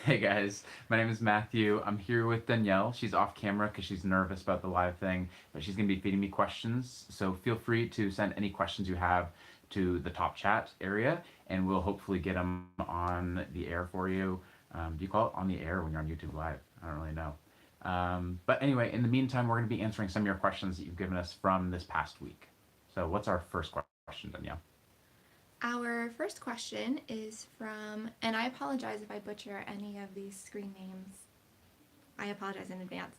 Hey guys, my name is Matthew. I'm here with Danielle. She's off camera because she's nervous about the live thing, but she's going to be feeding me questions. So feel free to send any questions you have to the top chat area, and we'll hopefully get them on the air for you. Do you call it on the air when you're on YouTube Live? I don't really know. But anyway, in the meantime, we're going to be answering some of your questions that you've given us from this past week. So what's our first question, Danielle? Our first question is from, and I apologize if I butcher any of these screen names. I apologize in advance.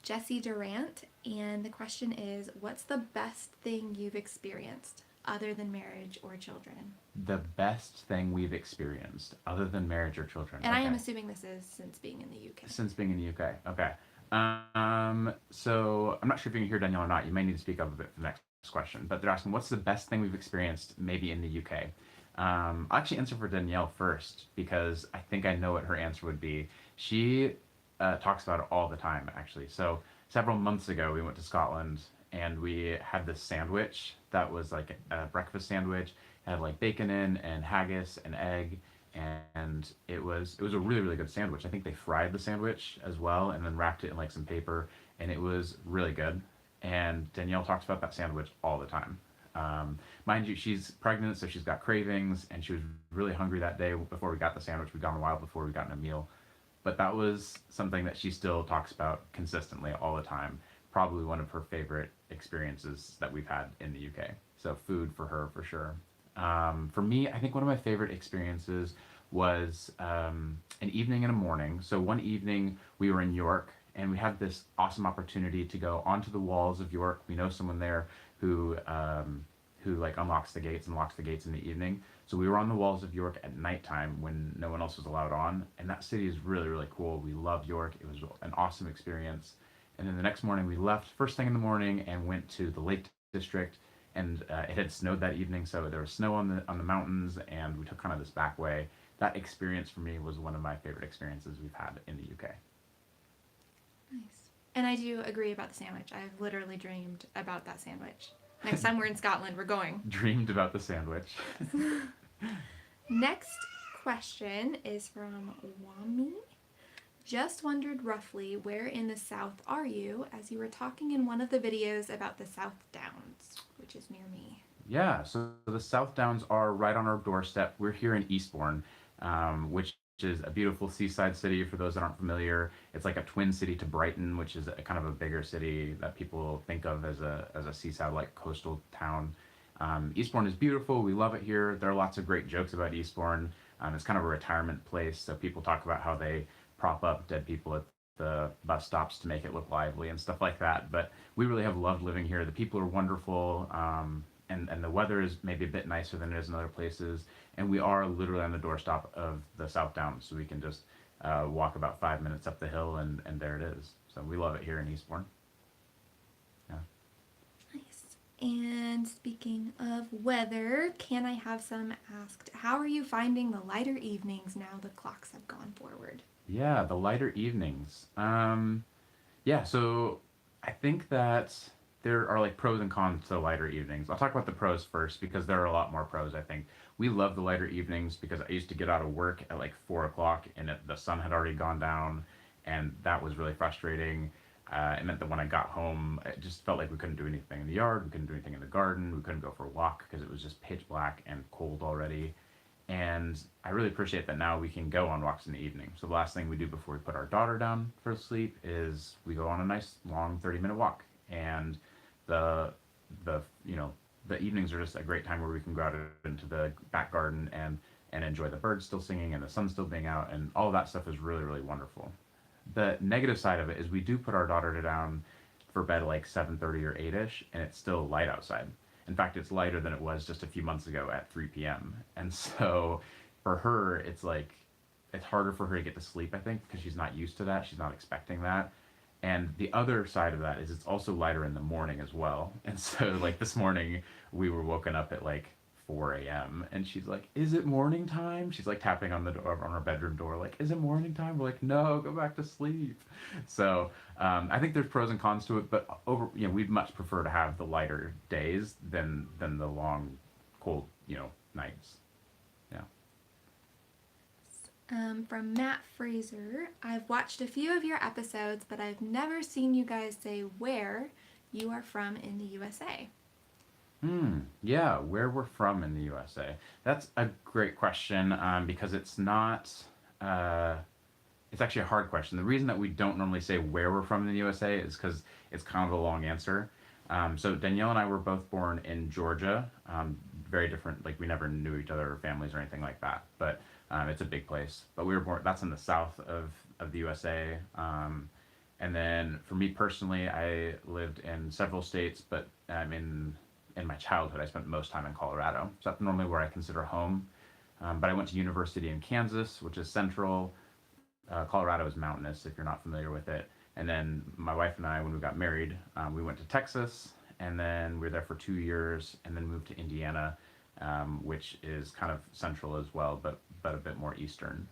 Jesse Durant, and the question is, what's the best thing you've experienced other than marriage or children? The best thing we've experienced other than marriage or children. And I am Okay. assuming this is since being in the UK. Since being in the UK. Okay. So I'm not sure if you can hear Danielle or not. You may need to speak up a bit for the next question. But they're asking, what's the best thing we've experienced maybe in the UK? I'll actually answer for Danielle first because I think I know what her answer would be. She talks about it all the time, actually. So several months ago, we went to Scotland and we had this sandwich that was like a breakfast sandwich. It had like bacon in and haggis and egg, and it was a really good sandwich. I think they fried the sandwich as well and then wrapped it in like some paper, and it was really good. And Danielle talks about that sandwich all the time. Mind you, she's pregnant, so she's got cravings, and she was really hungry that day before we got the sandwich. We'd gone a while before we gotten a meal, but that was something that she still talks about consistently all the time. Probably one of her favorite experiences that we've had in the UK. So food for her for sure. For me, I think one of my favorite experiences was an evening and a morning. So one evening we were in York and we had this awesome opportunity to go onto the walls of York. We know someone there who like unlocks the gates and locks the gates in the evening. So we were on the walls of York at nighttime when no one else was allowed on, and that city is really cool. We love York. It was an awesome experience. And then the next morning we left first thing in the morning and went to the Lake District, and it had snowed that evening, so there was snow on the mountains, and we took kind of this back way. That experience for me was one of my favorite experiences we've had in the UK. Nice. And I do agree about the sandwich. I've literally dreamed about that sandwich. Next time we're in Scotland, we're going. Dreamed about the sandwich. Yes. Next question is from Wami. Just wondered roughly where in the South are you, as you were talking in one of the videos about the South Downs, which is near me. Yeah, so the South Downs are right on our doorstep. We're here in Eastbourne, which is a beautiful seaside city for those that aren't familiar. It's like a twin city to Brighton, which is a kind of a bigger city that people think of as a seaside like coastal town. Eastbourne is beautiful. We love it here. There are lots of great jokes about Eastbourne. It's kind of a retirement place, so people talk about how they prop up dead people at the bus stops to make it look lively and stuff like that. But we really have loved living here. The people are wonderful. And the weather is maybe a bit nicer than it is in other places. And we are literally on the doorstep of the South Downs, so we can just walk about 5 minutes up the hill, and there it is. So we love it here in Eastbourne. Yeah. Nice. And speaking of weather, can I have some asked, how are you finding the lighter evenings now the clocks have gone forward? Yeah, the lighter evenings. Yeah, so I think that there are like pros and cons to lighter evenings. I'll talk about the pros first because there are a lot more pros, I think. We love the lighter evenings because I used to get out of work at like 4 o'clock and the sun had already gone down, and that was really frustrating. It meant that when I got home, it just felt like we couldn't do anything in the yard, we couldn't do anything in the garden, we couldn't go for a walk because it was just pitch black and cold already. And I really appreciate that now we can go on walks in the evening. So the last thing we do before we put our daughter down for sleep is we go on a nice long 30-minute walk. And the the the evenings are just a great time where we can go out into the back garden and enjoy the birds still singing and the sun still being out, and all of that stuff is really wonderful. The negative side of it is we do put our daughter down for bed like 7:30 or 8ish, and it's still light outside. In fact, it's lighter than it was just a few months ago at 3 p.m. And so for her, it's harder for her to get to sleep, I think, because she's not used to that. She's not expecting that. And the other side of that is it's also lighter in the morning as well. And so like this morning we were woken up at like 4 a.m. and she's like, "Is it morning time?" She's like tapping on the door on our bedroom door, like, "Is it morning time?" We're like, "No, go back to sleep." So I think there's pros and cons to it, but we'd much prefer to have the lighter days than the long, cold, nights. Yeah. From Matt Fraser, I've watched a few of your episodes, but I've never seen you guys say where you are from in the USA. Yeah, where we're from in the USA. That's a great question because it's not. Uh, it's actually a hard question. The reason that we don't normally say where we're from in the USA is because it's kind of a long answer. So Danielle and I were both born in Georgia. Very different. Like we never knew each other or families or anything like that. But it's a big place. But we were born. That's in the south of the USA. And then for me personally, I lived in several states, but in my childhood, I spent most time in Colorado. So that's normally where I consider home. But I went to university in Kansas, which is central. Colorado is mountainous if you're not familiar with it. And then my wife and I, when we got married, we went to Texas, and then we were there for 2 years, and then moved to Indiana, which is kind of central as well, but a bit more eastern.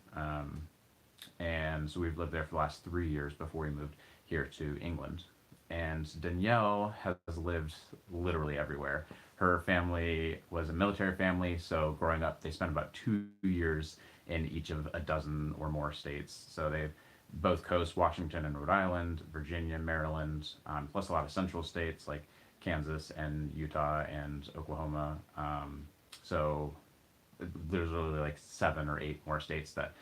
And so we've lived there for the last 3 years before we moved here to England. And Danielle has lived literally everywhere. Her family was a military family, so growing up, they spent about 2 years in each of a dozen or more states. So they've both coasts, Washington and Rhode Island, Virginia, Maryland, plus a lot of central states like Kansas and Utah and Oklahoma. So there's literally like 7 or 8 more states that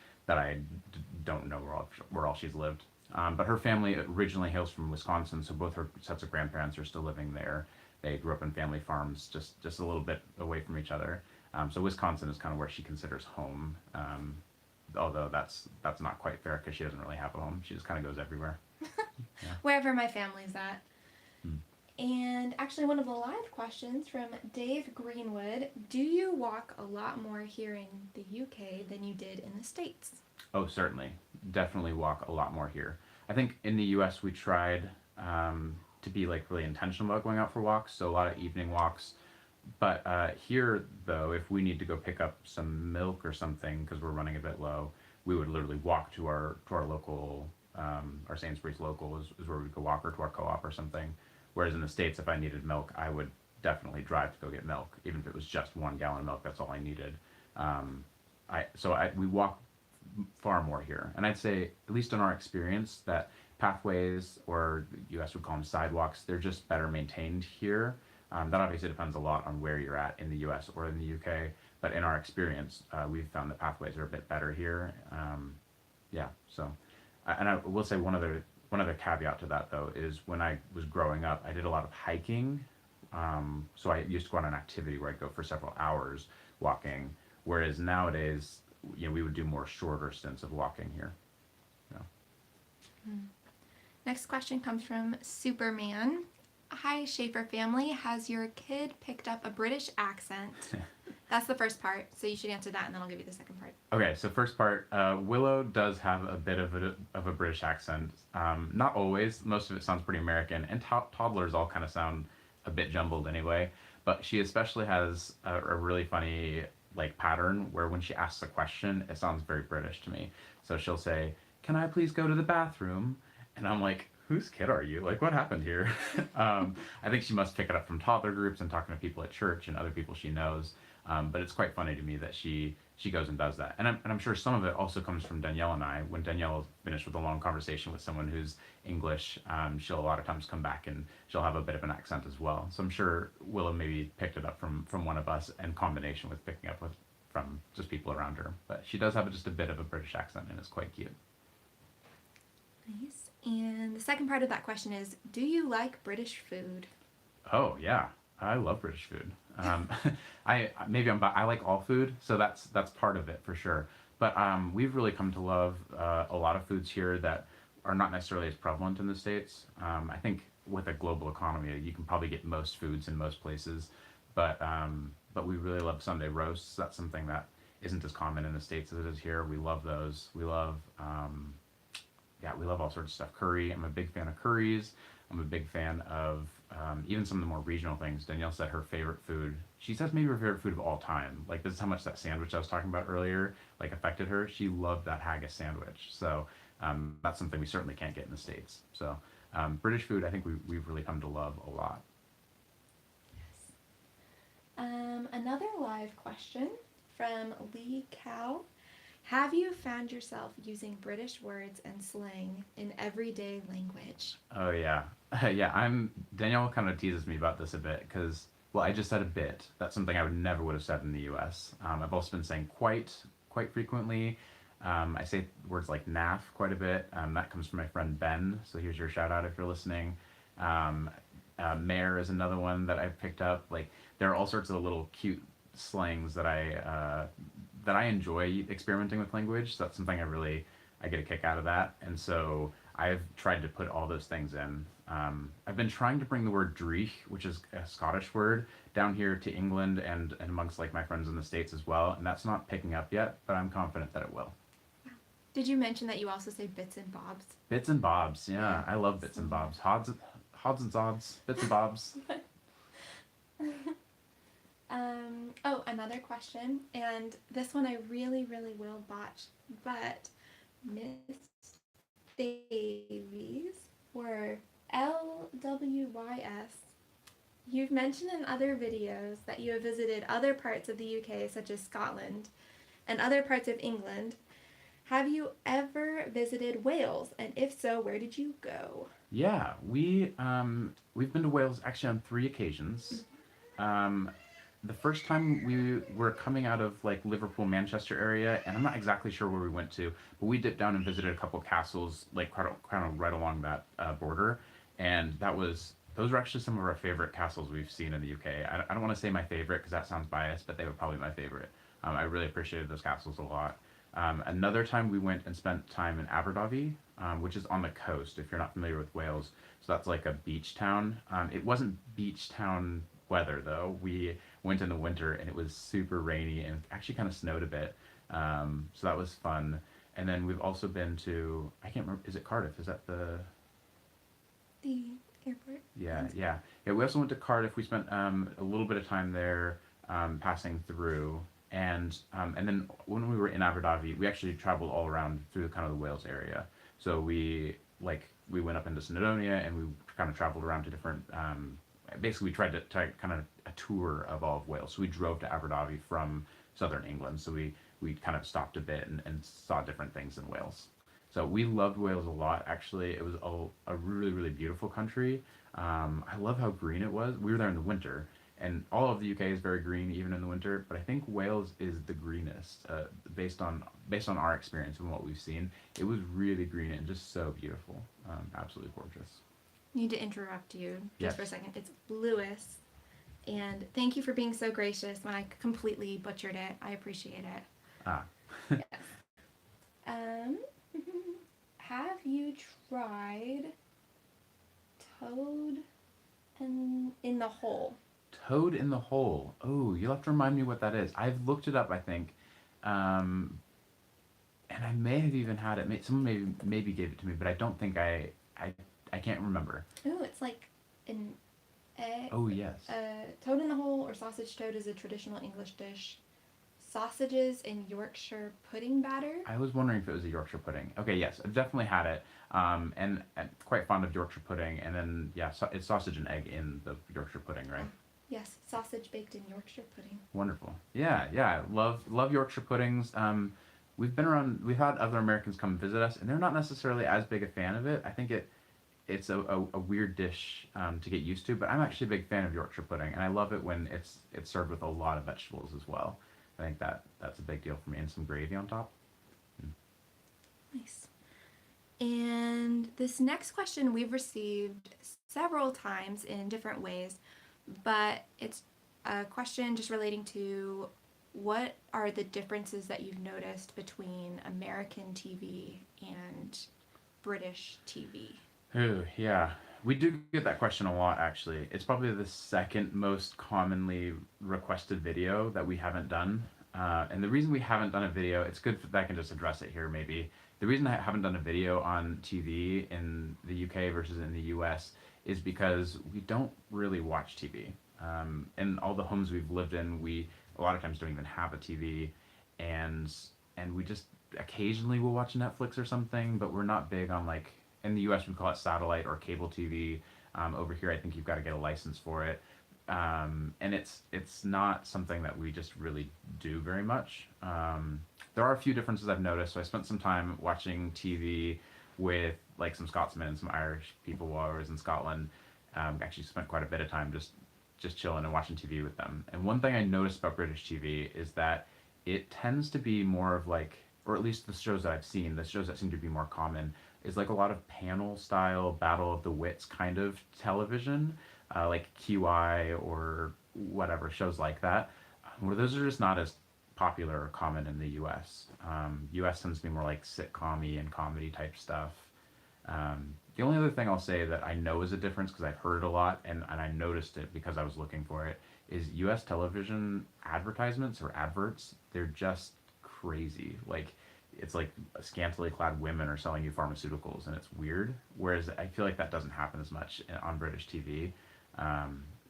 don't know where all she's lived. But her family originally hails from Wisconsin, so both her sets of grandparents are still living there. They grew up in family farms, just a little bit away from each other. So Wisconsin is kind of where she considers home. Although that's not quite fair because she doesn't really have a home. She just kind of goes everywhere. Yeah. Wherever my family's at. Hmm. And actually, one of the live questions from Dave Greenwood: do you walk a lot more here in the UK than you did in the States? Oh, certainly. Definitely walk a lot more here. I think in the US we tried to be like really intentional about going out for walks, so a lot of evening walks. But here, though, if we need to go pick up some milk or something because we're running a bit low, we would literally walk to our local, our Sainsbury's local is where we'd go walk, or to our co-op or something. Whereas in the States, if I needed milk, I would definitely drive to go get milk, even if it was just 1 gallon of milk. That's all I needed. We walk far more here, and I'd say, at least in our experience, that pathways, or the U.S. would call them sidewalks, they're just better maintained here. That obviously depends a lot on where you're at in the U.S. or in the U.K., but in our experience, we've found that pathways are a bit better here. Yeah, so, and I will say one other caveat to that though is when I was growing up, I did a lot of hiking. So I used to go on an activity where I'd go for several hours walking, whereas nowadays, we would do more shorter stints of walking here. Next question comes from Superman. Hi, Schaefer family. Has your kid picked up a British accent? That's the first part, so you should answer that, and then I'll give you the second part. Okay, so first part, Willow does have a bit of a British accent. Not always. Most of it sounds pretty American, and toddlers all kind of sound a bit jumbled anyway. But she especially has a really funny like pattern where when she asks a question, it sounds very British to me. So she'll say, "Can I please go to the bathroom?" And I'm like, "Whose kid are you? Like, what happened here?" I think she must pick it up from toddler groups and talking to people at church and other people she knows. But it's quite funny to me that she goes and does that. And I'm sure some of it also comes from Danielle and I. When Danielle is finished with a long conversation with someone who's English, she'll a lot of times come back and she'll have a bit of an accent as well. So I'm sure Willow maybe picked it up from one of us in combination with picking up from just people around her. But she does have just a bit of a British accent, and it's quite cute. Nice. And the second part of that question is, do you like British food? Oh yeah, I love British food. I like all food, so that's part of it for sure. But we've really come to love a lot of foods here that are not necessarily as prevalent in the States. I think with a global economy, you can probably get most foods in most places, but we really love Sunday roasts. That's something that isn't as common in the States as it is here. We love those. We love all sorts of stuff. Curry. I'm a big fan of curries. I'm a big fan of even some of the more regional things. Danielle said her favorite food. She says maybe her favorite food of all time. Like, this is how much that sandwich I was talking about earlier like affected her. She loved that haggis sandwich. So that's something we certainly can't get in the States. So British food, I think we've really come to love a lot. Yes. Another live question from Lee Cow. Have you found yourself using British words and slang in everyday language? Oh yeah, yeah. Danielle kind of teases me about this a bit because, well, I just said a bit. That's something I would have said in the U.S. I've also been saying quite frequently. I say words like naff quite a bit. That comes from my friend Ben. So here's your shout out if you're listening. Um, Mare is another one that I've picked up. Like there are all sorts of little cute slangs that I enjoy experimenting with language. So that's something I get a kick out of that. And so I've tried to put all those things in. I've been trying to bring the word dreich, which is a Scottish word, down here to England and amongst like my friends in the States as well. And that's not picking up yet, but I'm confident that it will. Did you mention that you also say bits and bobs? Bits and bobs, yeah, Yeah. I love bits and bobs. Hods and zods, bits and bobs. Oh, another question, and this one I really, really will botch, but Miss Davies, or LWYS, you've mentioned in other videos that you have visited other parts of the UK, such as Scotland, and other parts of England. Have you ever visited Wales? And if so, where did you go? Yeah, we've been to Wales actually on 3 occasions. Um, the first time we were coming out of like Liverpool, Manchester area, and I'm not exactly sure where we went to, but we dipped down and visited a couple castles, like kind of right along that border, and those were actually some of our favorite castles we've seen in the UK. I don't want to say my favorite because that sounds biased, but they were probably my favorite. I really appreciated those castles a lot. Another time we went and spent time in Aberdavi, which is on the coast. If you're not familiar with Wales, so that's like a beach town. It wasn't beach town weather though. We went in the winter and it was super rainy and actually kind of snowed a bit. So that was fun. And then we've also been to, I can't remember, is it Cardiff? Is that the, The airport. yeah. We also went to Cardiff. We spent a little bit of time there, passing through. And then when we were in Aberdavi, we actually traveled all around through kind of the Wales area. So we went up into Snowdonia and we kind of traveled around to different. Basically, we tried to kind of a tour of all of Wales. So we drove to Aberdavi from southern England. So we kind of stopped a bit and saw different things in Wales. So we loved Wales a lot. Actually, it was a really really beautiful country. I love how green it was. We were there in the winter, and all of the UK is very green even in the winter. But I think Wales is the greenest, based on our experience and what we've seen. It was really green and just so beautiful, absolutely gorgeous. Need to interrupt you Yes. just for a second. It's Lewis, and thank you for being so gracious when I completely butchered it. I appreciate it. Ah, Yes. Um, have you tried toad and in the hole? Toad in the hole. Oh, you'll have to remind me what that is. I've looked it up, I think, um, and I may have even had it. Someone maybe gave it to me, but I don't think I I can't remember. Ooh, it's like an egg. Oh yes. Toad in the hole or sausage toad is a traditional English dish. Sausages in Yorkshire pudding batter. I was wondering if it was a Yorkshire pudding. Okay, yes, I've definitely had it, and quite fond of Yorkshire pudding. And then yeah, it's sausage and egg in the Yorkshire pudding, right? Yes, sausage baked in Yorkshire pudding. Wonderful. Yeah. Love Yorkshire puddings. We've had other Americans come visit us, and they're not necessarily as big a fan of it. I think it's a weird dish to get used to, but I'm actually a big fan of Yorkshire pudding, and I love it when it's served with a lot of vegetables as well. I think that's a big deal for me, and some gravy on top. Mm. Nice. And this next question we've received several times in different ways, but it's a question just relating to what are the differences that you've noticed between American TV and British TV? Ooh, yeah. We do get that question a lot, actually. It's probably the second most commonly requested video that we haven't done. And the reason we haven't done a video, it's good that I can just address it here, maybe. The reason I haven't done a video on TV in the UK versus in the US is because we don't really watch TV. In all the homes we've lived in, we a lot of times don't even have a TV, and we just occasionally will watch Netflix or something, but we're not big on like in the U.S. we call it satellite or cable TV. Over here, I think you've got to get a license for it. And it's not something that we just really do very much. There are a few differences I've noticed. So I spent some time watching TV with like some Scotsmen and some Irish people while I was in Scotland. Actually spent quite a bit of time just chilling and watching TV with them. And one thing I noticed about British TV is that it tends to be more of like, or at least the shows that I've seen, the shows that seem to be more common, is like a lot of panel style, battle of the wits kind of television, like QI or whatever shows like that, where those are just not as popular or common in the U.S. U.S. tends to be more like sitcom-y and comedy type stuff. The only other thing I'll say that I know is a difference because I've heard it a lot and I noticed it because I was looking for it is U.S. television advertisements or adverts. They're just crazy. Like it's like scantily clad women are selling you pharmaceuticals and it's weird. Whereas I feel like that doesn't happen as much on British TV.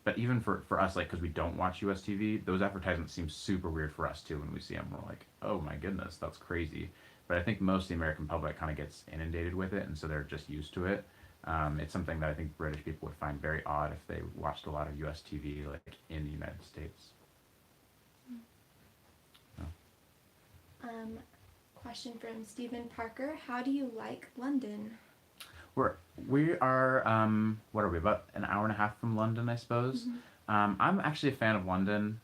But even for us, like, because we don't watch US TV, those advertisements seem super weird for us too when we see them. We're like, oh my goodness, that's crazy. But I think most of the American public kind of gets inundated with it, and so they're just used to it. It's something that I think British people would find very odd if they watched a lot of US TV, like in the United States. So, Um, Question from Stephen Parker. How do you like London? we are what are we, about an hour and a half from London, I suppose. Mm-hmm. I'm actually a fan of London,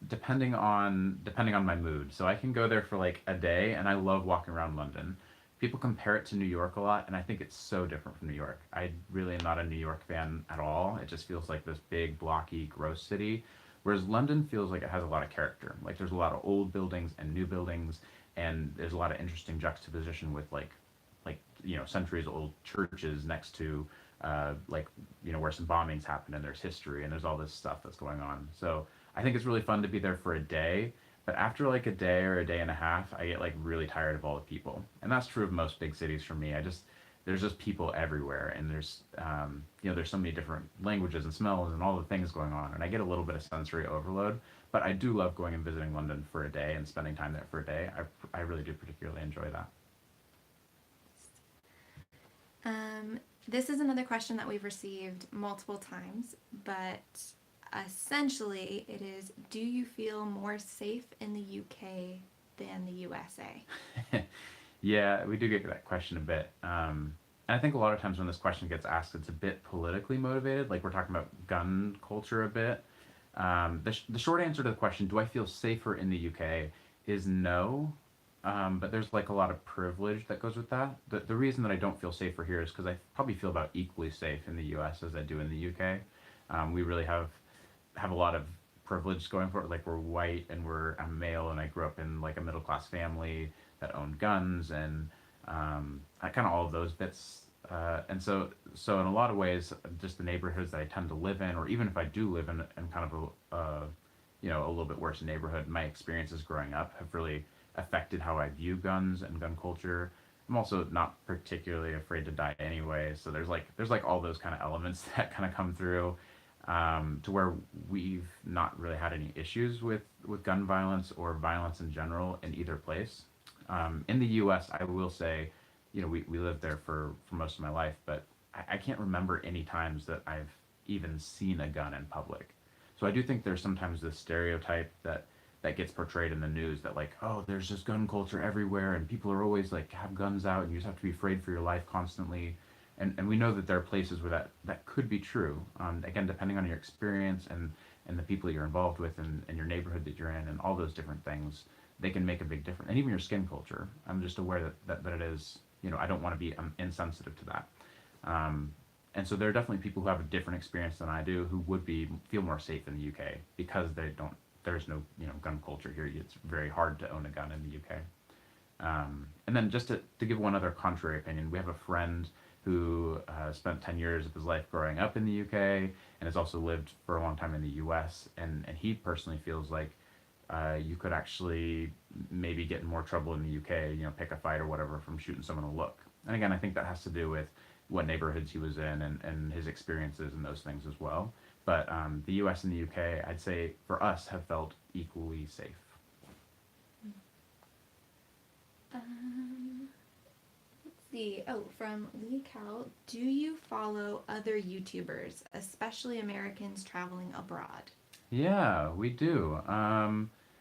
depending on my mood. So I can go there for like a day, and I love walking around London. People compare it to New York a lot, and I think it's so different from New York. I really am not a New York fan at all. It just feels like this big, blocky, gross city. Whereas London feels like it has a lot of character. Like there's a lot of old buildings and new buildings, and there's a lot of interesting juxtaposition with like centuries old churches next to like where some bombings happened and there's history and there's all this stuff that's going on. So I think it's really fun to be there for a day. But after like a day or a day and a half, I get like really tired of all the people, and that's true of most big cities for me. There's just people everywhere, and there's so many different languages and smells and all the things going on, and I get a little bit of sensory overload. But I do love going and visiting London for a day and spending time there for a day. I really do particularly enjoy that. Um, this is another question that we've received multiple times, but essentially it is, do you feel more safe in the UK than the USA? Yeah, we do get that question a bit. And I think a lot of times when this question gets asked, it's a bit politically motivated. Like we're talking about gun culture a bit. The short answer to the question, do I feel safer in the UK, is no. But there's like a lot of privilege that goes with that. The reason that I don't feel safer here is because I probably feel about equally safe in the US as I do in the UK. We really have a lot of privilege going for it. Like we're white and I'm male and I grew up in like a middle class family that owned guns and I kind of all of those bits. And so in a lot of ways, just the neighborhoods that I tend to live in, or even if I do live in kind of a little bit worse neighborhood, my experiences growing up have really affected how I view guns and gun culture. I'm also not particularly afraid to die anyway, so there's like all those kind of elements that kind of come through to where we've not really had any issues with gun violence or violence in general in either place. In the U.S., I will say, we lived there for most of my life, but I can't remember any times that I've even seen a gun in public. So I do think there's sometimes this stereotype that gets portrayed in the news that like, oh, there's just gun culture everywhere and people are always like have guns out and you just have to be afraid for your life constantly. And we know that there are places where that could be true. Again, depending on your experience and the people that you're involved with and your neighborhood that you're in and all those different things, they can make a big difference. And even your skin culture. I'm just aware that it is, I don't want to be insensitive to that. And so there are definitely people who have a different experience than I do who would feel more safe in the UK because there's no gun culture here. It's very hard to own a gun in the UK. And then just to give one other contrary opinion, we have a friend who spent 10 years of his life growing up in the UK and has also lived for a long time in the US. And he personally feels like you could actually maybe get in more trouble in the UK, pick a fight or whatever from shooting someone a look. And again, I think that has to do with what neighborhoods he was in and his experiences and those things as well. But the US and the UK, I'd say for us, have felt equally safe. Let's see. Oh, from Lee Cal, do you follow other YouTubers, especially Americans traveling abroad? Yeah, we do.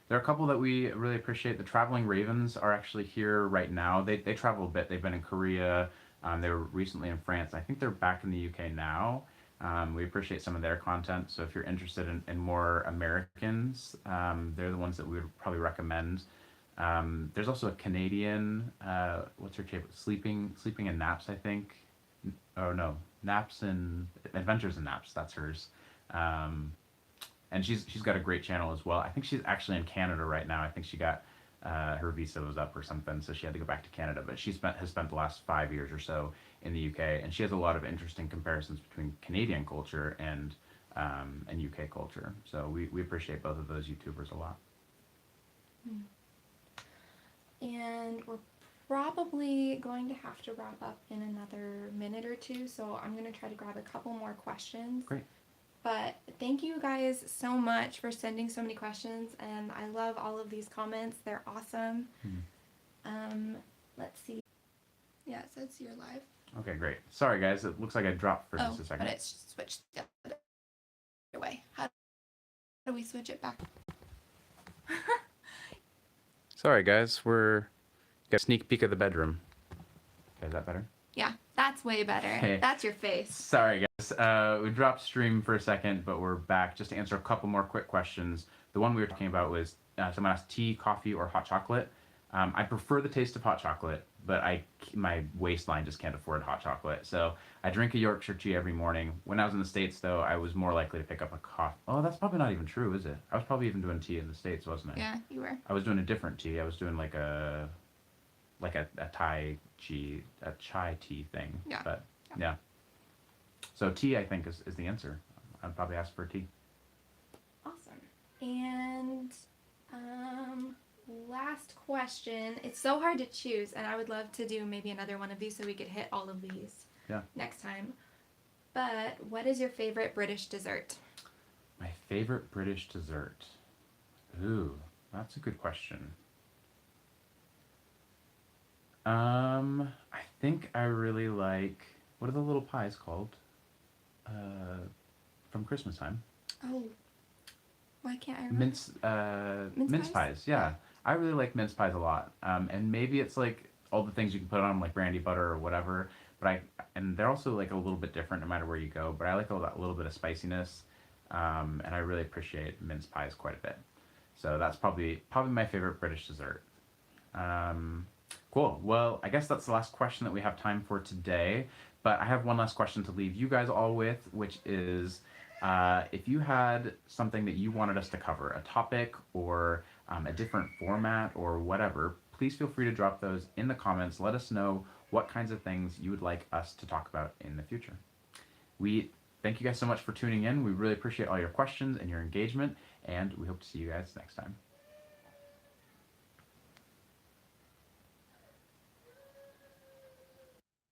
There are a couple that we really appreciate. The Traveling Ravens are actually here right now. They travel a bit. They've been in Korea. They were recently in France. I think they're back in the UK now. We appreciate some of their content. So if you're interested in more Americans, they're the ones that we would probably recommend. There's also a Canadian, what's her name? Sleeping in Naps, I think. Oh no, Naps and Adventures in Naps. That's hers. Um, and she's got a great channel as well. I think she's actually in Canada right now. I think she got her visa was up or something, so she had to go back to Canada. But has spent the last 5 years or so in the UK, and she has a lot of interesting comparisons between Canadian culture and UK culture. So we appreciate both of those YouTubers a lot. And we're probably going to have to wrap up in another minute or two, so I'm going to try to grab a couple more questions. Great. But thank you guys so much for sending so many questions, and I love all of these comments. They're awesome. Let's see. Yeah, it says you're live. Okay, great. Sorry, guys. It looks like I dropped for just a second. But it's switched the other way. How do we switch it back? Sorry, guys. We're got a sneak peek of the bedroom. Okay, is that better? Yeah, that's way better. Hey. That's your face. Sorry, guys. We dropped stream for a second, but we're back just to answer a couple more quick questions. The one we were talking about was someone asked tea, coffee, or hot chocolate. I prefer the taste of hot chocolate, but my waistline just can't afford hot chocolate. So I drink a Yorkshire tea every morning. When I was in the States, though, I was more likely to pick up a coffee. Oh, that's probably not even true, is it? I was probably even doing tea in the States, wasn't I? Yeah, you were. I was doing a different tea. I was doing like a Thai tea, a chai tea thing. Yeah. But yeah. So tea, I think, is the answer. I'd probably ask for a tea. Awesome. And last question. It's so hard to choose, and I would love to do maybe another one of these so we could hit all of these next time. But what is your favorite British dessert? My favorite British dessert. Ooh, that's a good question. I think I really like, what are the little pies called? From Christmas time. Oh, why can't I remember? Mince pies, yeah. I really like mince pies a lot. And maybe it's like all the things you can put on them, like brandy butter or whatever. And they're also like a little bit different no matter where you go. But I like a little bit of spiciness. And I really appreciate mince pies quite a bit. So that's probably my favorite British dessert. Cool. Well, I guess that's the last question that we have time for today. But I have one last question to leave you guys all with, which is if you had something that you wanted us to cover, a topic or a different format or whatever, please feel free to drop those in the comments. Let us know what kinds of things you would like us to talk about in the future. We thank you guys so much for tuning in. We really appreciate all your questions and your engagement, and we hope to see you guys next time.